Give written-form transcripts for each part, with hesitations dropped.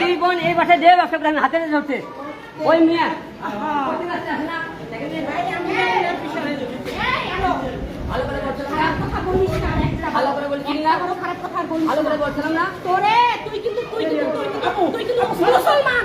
দুই বোন এই বাসায় দিয়ে ব্যবসা করে হাতে ধরছে ওই মেয়ে ভালো করে বলছিলাম না তোরে তুই কিন্তু মুসলমান মুসলমান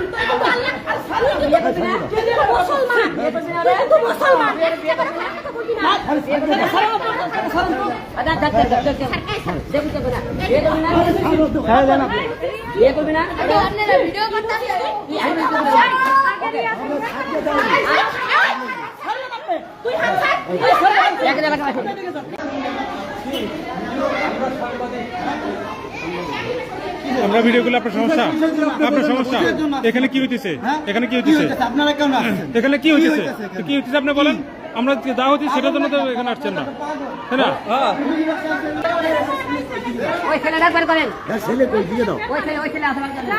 আমরা ভিডিও করলে আপনার সমস্যা এখানে কি হইতেছে আপনারা কেন আসছেন এখানে কি হইতেছে আপনি বলেন আমরা যা হচ্ছে সেটার জন্য তো এখানে আসছেন না তাই না ওই ছেলে ডাকবার করেন ছেলে কই দিয়ে দাও ওই ছেলে আসবার করেন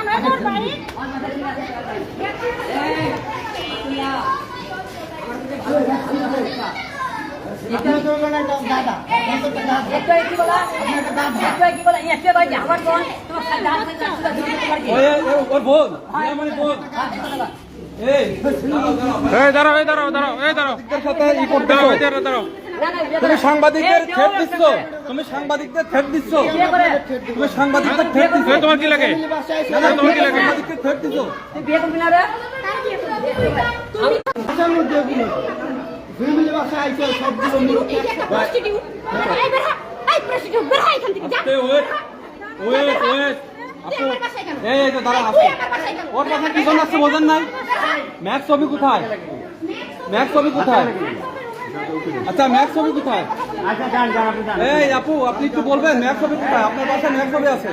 তুমি সাংবাদিকদের থ্রেট দিচ্ছ তোমার কি লাগে সাংবাদিকদের থ্রেট দিচ্ছ ওর পাশে কি জন্য আসছে বোঝেন নাই ম্যাক্স ছবি কোথায় আচ্ছা ম্যাক্স ছবি কোথায় এই আপু আপনি একটু বলবেন ম্যাক্স ছবি কোথায় আপনার বাসায় ম্যাক্স ছবি আছে